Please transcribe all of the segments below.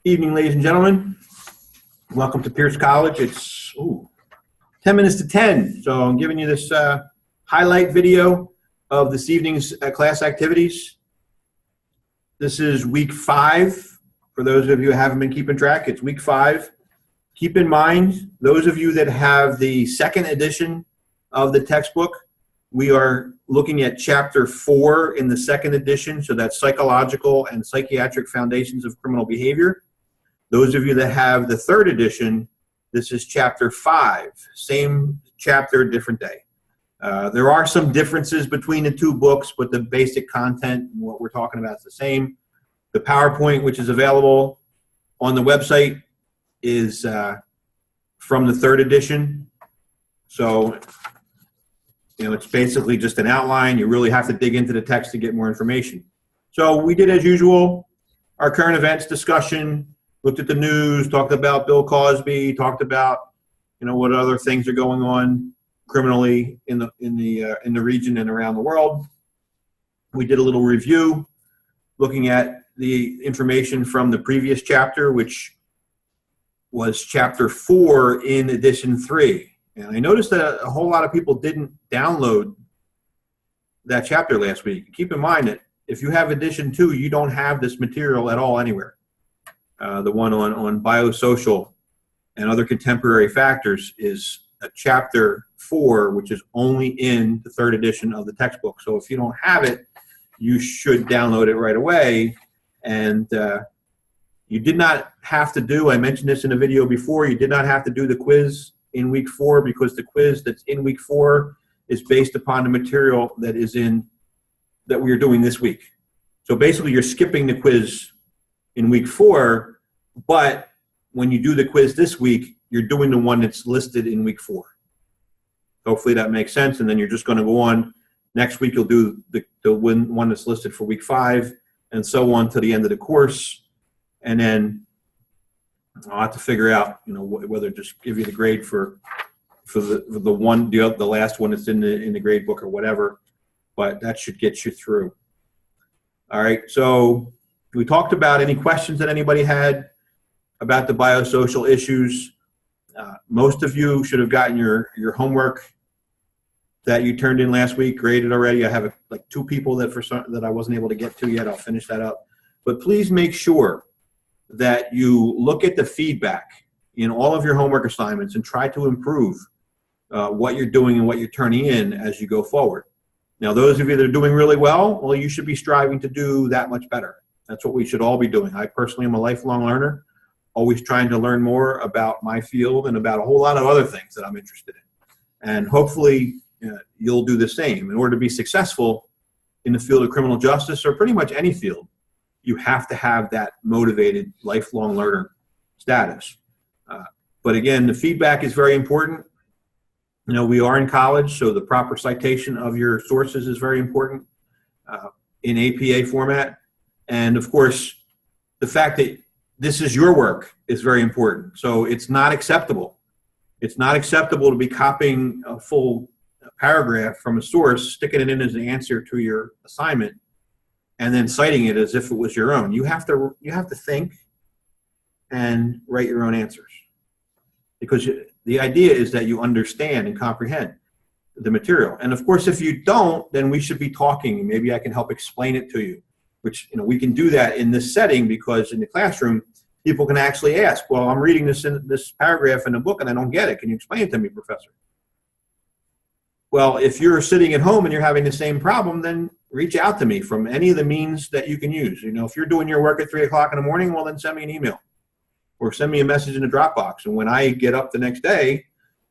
Evening, ladies and gentlemen. Welcome to Pierce College. It's 10 minutes to 10. So I'm giving you this highlight video of this evening's class activities. This is week 5. For those of you who haven't been keeping track, it's week 5. Keep in mind, those of you that have the second edition of the textbook, we are looking at chapter 4 in the second edition. So that's psychological and psychiatric foundations of criminal behavior. Those of you that have the third edition, this is chapter 5, same chapter, different day. There are some differences between the two books, but the basic content and what we're talking about is the same. The PowerPoint, which is available on the website, is from the third edition. So, it's basically just an outline. You really have to dig into the text to get more information. So we did, as usual, our current events discussion, looked at the news, talked about Bill Cosby, talked about, what other things are going on criminally in the region and around the world. We did a little review, looking at the information from the previous chapter, which was chapter 4 in edition 3. And I noticed that a whole lot of people didn't download that chapter last week. Keep in mind that if you have edition 2, you don't have this material at all anywhere. The one on biosocial and other contemporary factors is a chapter 4, which is only in the third edition of the textbook. So if you don't have it, you should download it right away. And you did not have to do, I mentioned this in a video before, you did not have to do the quiz in week 4, because the quiz that's in week 4 is based upon the material that we are doing this week. So basically you're skipping the quiz in week 4, but when you do the quiz this week, you're doing the one that's listed in week 4. Hopefully that makes sense, and then you're just going to go on. Next week you'll do the one that's listed for week 5, and so on to the end of the course, and then I'll have to figure out, whether to just give you the grade for the last one that's in the grade book or whatever, but that should get you through. All right, so we talked about any questions that anybody had about the biosocial issues. Most of you should have gotten your homework that you turned in last week graded already. I have like 2 people that I wasn't able to get to yet. I'll finish that up. But please make sure that you look at the feedback in all of your homework assignments and try to improve what you're doing and what you're turning in as you go forward. Now, those of you that are doing really well, you should be striving to do that much better. That's what we should all be doing. I personally am a lifelong learner, always trying to learn more about my field and about a whole lot of other things that I'm interested in. And hopefully you'll do the same. In order to be successful in the field of criminal justice, or pretty much any field, you have to have that motivated lifelong learner status. But again, the feedback is very important. We are in college, so the proper citation of your sources is very important in APA format. And of course, the fact that this is your work is very important. So it's not acceptable. It's not acceptable to be copying a full paragraph from a source, sticking it in as an answer to your assignment, and then citing it as if it was your own. You have to think and write your own answers, because the idea is that you understand and comprehend the material. And of course, if you don't, then we should be talking. Maybe I can help explain it to you, which we can do that in this setting, because in the classroom, people can actually ask, well, I'm reading this paragraph in the book and I don't get it. Can you explain it to me, Professor? Well, if you're sitting at home and you're having the same problem, then reach out to me from any of the means that you can use. If you're doing your work at 3 o'clock in the morning, well, then send me an email or send me a message in the Dropbox. And when I get up the next day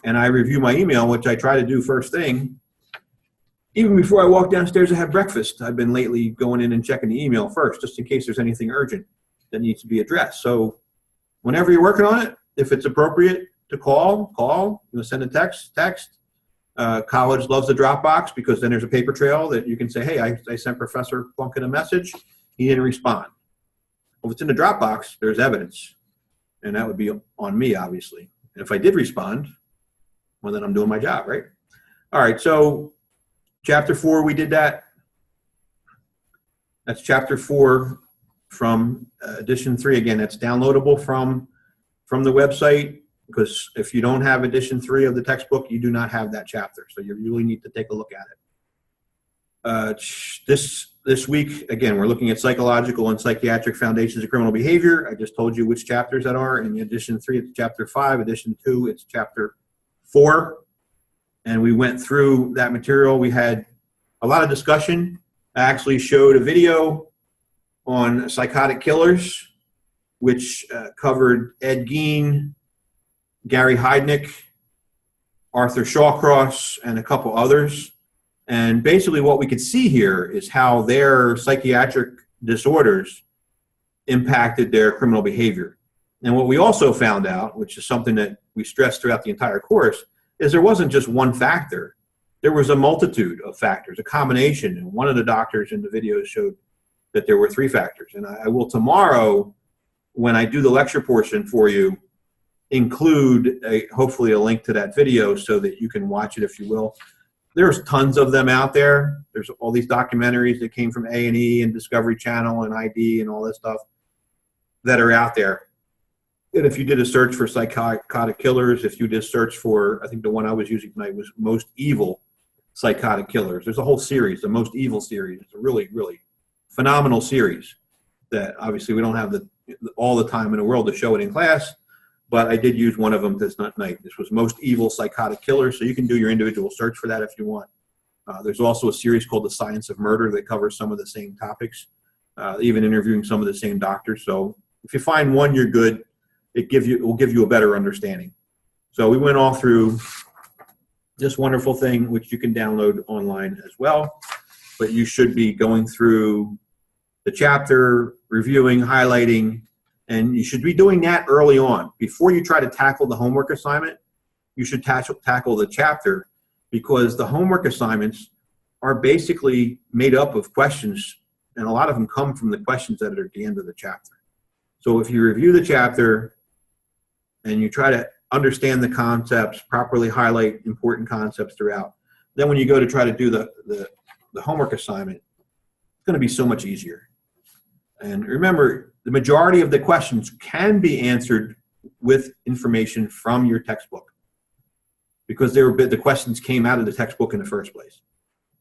and I review my email, which I try to do first thing, even before I walk downstairs to have breakfast, I've been lately going in and checking the email first, just in case there's anything urgent that needs to be addressed. So whenever you're working on it, if it's appropriate to call, send a text. College loves the Dropbox, because then there's a paper trail that you can say, hey, I sent Professor Plunkin a message. He didn't respond. Well, if it's in the Dropbox, there's evidence, and that would be on me, obviously. And if I did respond, well, then I'm doing my job, right? All right, so chapter 4, we did that. That's chapter 4 from edition 3. Again, that's downloadable from the website, because if you don't have edition 3 of the textbook, you do not have that chapter. So you really need to take a look at it. This week, again, we're looking at psychological and psychiatric foundations of criminal behavior. I just told you which chapters that are. In edition 3, it's chapter 5. Edition 2, it's chapter 4. And we went through that material. We had a lot of discussion. I actually showed a video on psychotic killers, which covered Ed Gein, Gary Heidnik, Arthur Shawcross, and a couple others. And basically what we could see here is how their psychiatric disorders impacted their criminal behavior. And what we also found out, which is something that we stressed throughout the entire course, is there wasn't just one factor. There was a multitude of factors, a combination. And one of the doctors in the video showed that there were 3 factors. And I will tomorrow, when I do the lecture portion for you, include hopefully a link to that video so that you can watch it if you will. There's tons of them out there. There's all these documentaries that came from A&E and Discovery Channel and ID and all this stuff that are out there. And if you did a search for psychotic killers, if you did a search for, I think the one I was using tonight was Most Evil Psychotic Killers. There's a whole series, the Most Evil series. It's a really, really phenomenal series that obviously we don't have all the time in the world to show it in class, but I did use one of them this night. This was Most Evil Psychotic Killers, so you can do your individual search for that if you want. There's also a series called The Science of Murder that covers some of the same topics, even interviewing some of the same doctors. So if you find one you're good, it will give you a better understanding. So we went all through this wonderful thing, which you can download online as well. But you should be going through the chapter, reviewing, highlighting, and you should be doing that early on. Before you try to tackle the homework assignment, you should tackle the chapter, because the homework assignments are basically made up of questions, and a lot of them come from the questions that are at the end of the chapter. So if you review the chapter and you try to understand the concepts, properly highlight important concepts throughout, then when you go to try to do the homework assignment, it's going to be so much easier. And remember, the majority of the questions can be answered with information from your textbook, because the questions came out of the textbook in the first place.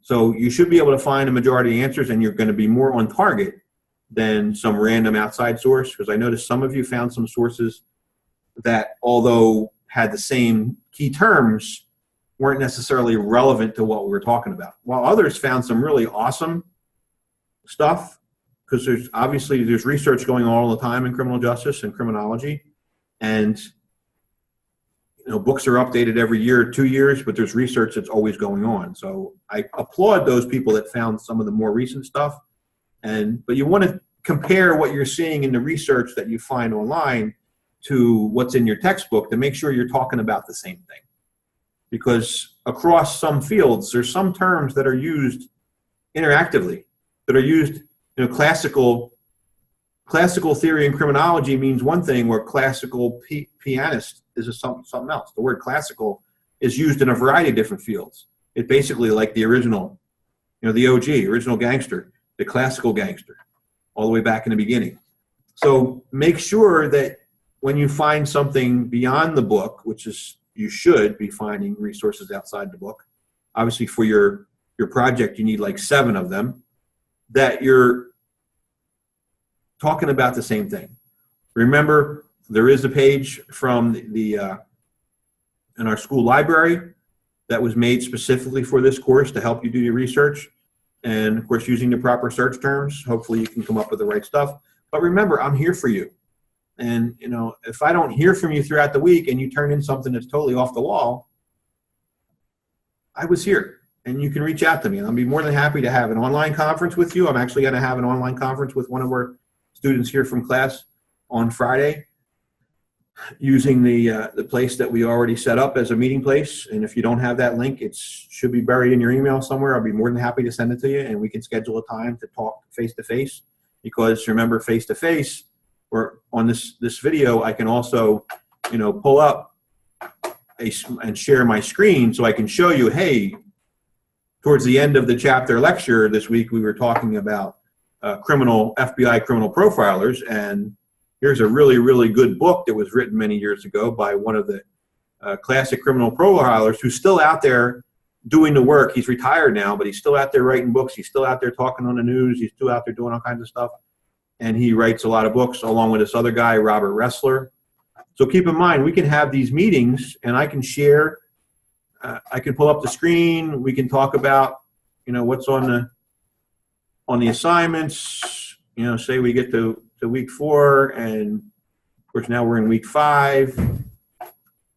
So you should be able to find a majority of answers, and you're going to be more on target than some random outside source, because I noticed some of you found some sources that, although had the same key terms, weren't necessarily relevant to what we were talking about, while others found some really awesome stuff, because there's research going on all the time in criminal justice and criminology, and books are updated every year, 2 years, but there's research that's always going on. So I applaud those people that found some of the more recent stuff, but you want to compare what you're seeing in the research that you find online to what's in your textbook to make sure you're talking about the same thing. Because across some fields, there's some terms that are used interactively, that are used, classical theory in criminology means one thing, where classical pianist is something else. The word classical is used in a variety of different fields. It basically, like the original, the OG, original gangster, the classical gangster, all the way back in the beginning. So make sure that when you find something beyond the book, which is, you should be finding resources outside the book. Obviously for your project, you need like 7 of them, that you're talking about the same thing. Remember, there is a page from in our school library that was made specifically for this course to help you do your research. And of course, using the proper search terms, hopefully you can come up with the right stuff. But remember, I'm here for you. And, if I don't hear from you throughout the week and you turn in something that's totally off the wall, I was here, and you can reach out to me, and I'll be more than happy to have an online conference with you. I'm actually going to have an online conference with one of our students here from class on Friday, using the place that we already set up as a meeting place. And if you don't have that link, it should be buried in your email somewhere. I'll be more than happy to send it to you, and we can schedule a time to talk face-to-face. Because remember, face-to-face, or on this video, I can also, pull up and share my screen so I can show you, hey, towards the end of the chapter lecture this week, we were talking about FBI criminal profilers. And here's a really, really good book that was written many years ago by one of the classic criminal profilers who's still out there doing the work. He's retired now, but he's still out there writing books. He's still out there talking on the news. He's still out there doing all kinds of stuff. And he writes a lot of books along with this other guy, Robert Ressler. So keep in mind, we can have these meetings and I can share, I can pull up the screen. We can talk about, what's on the assignments, say we get to week 4 and of course now we're in week 5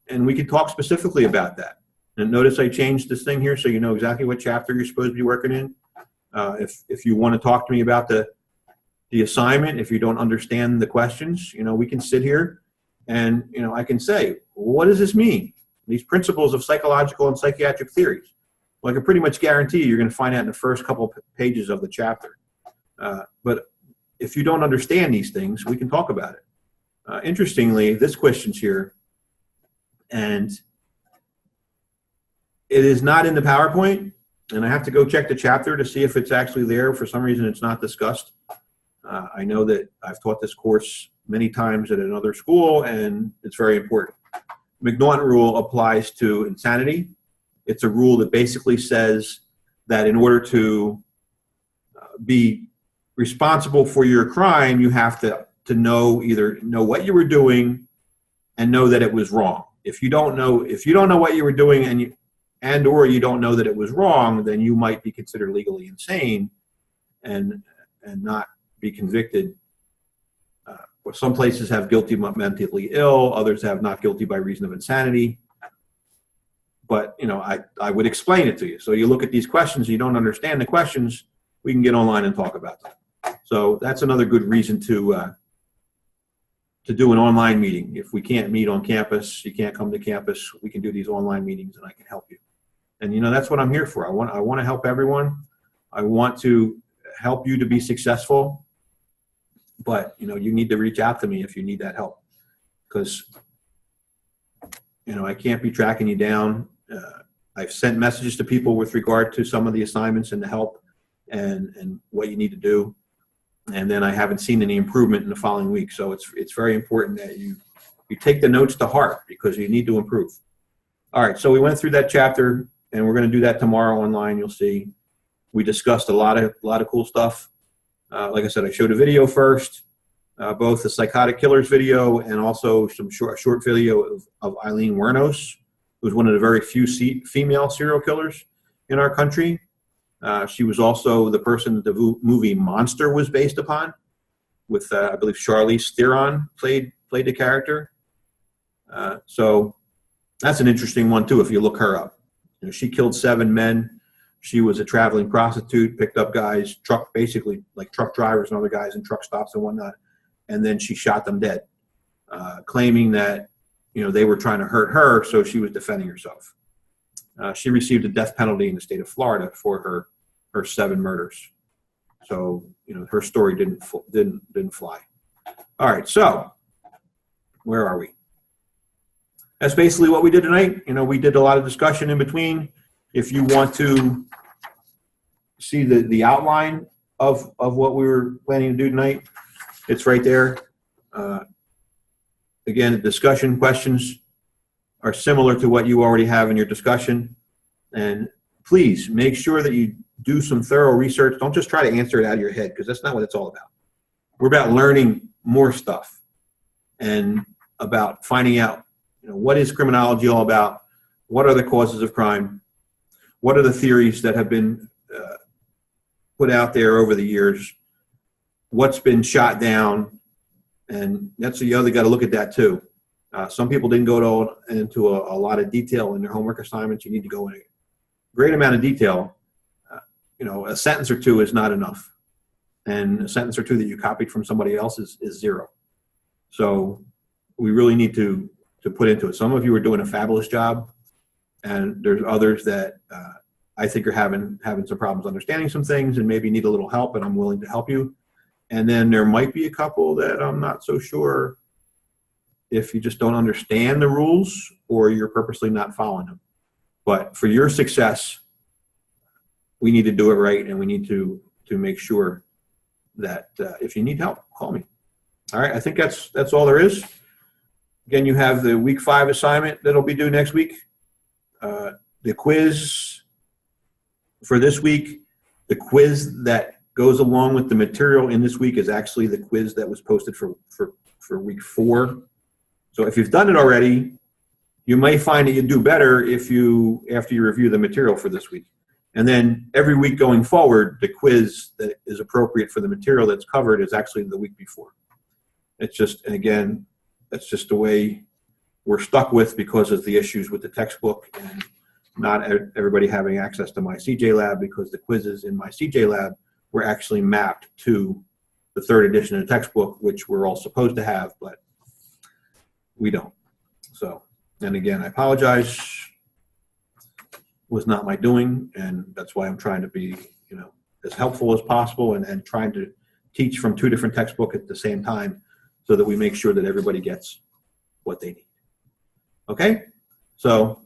and we can talk specifically about that. And notice I changed this thing here so you know exactly what chapter you're supposed to be working in. If you want to talk to me about the assignment, if you don't understand the questions, we can sit here and, I can say, what does this mean? These principles of psychological and psychiatric theories. Well, I can pretty much guarantee you're going to find out in the first couple pages of the chapter. But if you don't understand these things, we can talk about it. Interestingly, this question's here, and it is not in the PowerPoint, and I have to go check the chapter to see if it's actually there. For some reason, it's not discussed. I know that I've taught this course many times at another school, and it's very important. McNaughton rule applies to insanity. It's a rule that basically says that in order to be responsible for your crime, you have to either know what you were doing and know that it was wrong. If you don't know what you were doing or you don't know that it was wrong, then you might be considered legally insane and not be convicted. Some places have guilty mentally ill, others have not guilty by reason of insanity. But I would explain it to you. So you look at these questions, you don't understand the questions, we can get online and talk about them. So that's another good reason to do an online meeting. If we can't meet on campus, you can't come to campus, we can do these online meetings and I can help you. And that's what I'm here for. I want to help everyone. I want to help you to be successful. But you need to reach out to me if you need that help, because I can't be tracking you down. I've sent messages to people with regard to some of the assignments and the help and what you need to do, and then I haven't seen any improvement in the following week. So it's very important that you take the notes to heart because you need to improve. All right, so we went through that chapter, and we're going to do that tomorrow online. You'll see we discussed a lot of cool stuff. Like I said, I showed a video first, both the psychotic killers video and also some short video of Eileen Wuornos, who's one of the very few female serial killers in our country. She was also the person that the movie Monster was based upon, with I believe Charlize Theron played the character. So that's an interesting one too if you look her up. She killed 7 men. She was a traveling prostitute, picked up guys, basically like truck drivers and other guys in truck stops and whatnot, and then she shot them dead, claiming that they were trying to hurt her, so she was defending herself. She received a death penalty in the state of Florida for her 7 murders. So her story didn't fly. All right, so where are we? That's basically what we did tonight. We did a lot of discussion in between. If you want to see the outline of what we were planning to do tonight, it's right there. Again, the discussion questions are similar to what you already have in your discussion. And please make sure that you do some thorough research. Don't just try to answer it out of your head, because that's not what it's all about. We're about learning more stuff and about finding out, what is criminology all about? What are the causes of crime? What are the theories that have been put out there over the years? What's been shot down? And that's the other got to look at that too. Some people didn't go into a lot of detail in their homework assignments. You need to go in a great amount of detail. A sentence or two is not enough. And a sentence or two that you copied from somebody else is 0. So we really need to put into it. Some of you are doing a fabulous job, and there's others that I think are having some problems understanding some things and maybe need a little help, and I'm willing to help you. And then there might be a couple that I'm not so sure if you just don't understand the rules or you're purposely not following them. But for your success, we need to do it right, and we need to make sure that if you need help, call me. All right, I think that's all there is. Again, you have the week 5 assignment that'll be due next week. The quiz for this week, the quiz that goes along with the material in this week is actually the quiz that was posted for week 4. So if you've done it already, you may find that you do better after you review the material for this week. And then every week going forward, the quiz that is appropriate for the material that's covered is actually the week before. It's just, and again, that's just the way we're stuck with because of the issues with the textbook and not everybody having access to my CJ Lab, because the quizzes in my CJ Lab were actually mapped to the 3rd edition of the textbook, which we're all supposed to have, but we don't. So, and again, I apologize. Was not my doing, and that's why I'm trying to be, as helpful as possible and trying to teach from 2 different textbooks at the same time so that we make sure that everybody gets what they need. Okay? So,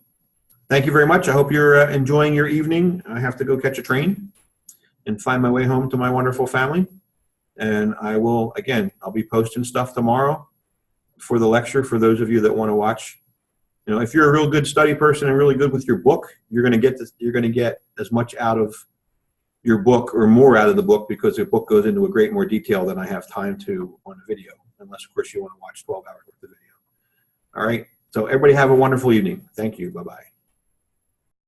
thank you very much. I hope you're enjoying your evening. I have to go catch a train and find my way home to my wonderful family. And I will, again, I'll be posting stuff tomorrow for the lecture for those of you that want to watch. If you're a real good study person and really good with your book, you're going to get this, you're going to get as much out of your book or more out of the book, because the book goes into a great more detail than I have time to on a video, unless of course you want to watch 12 hours worth of video. All right. So everybody have a wonderful evening. Thank you. Bye-bye.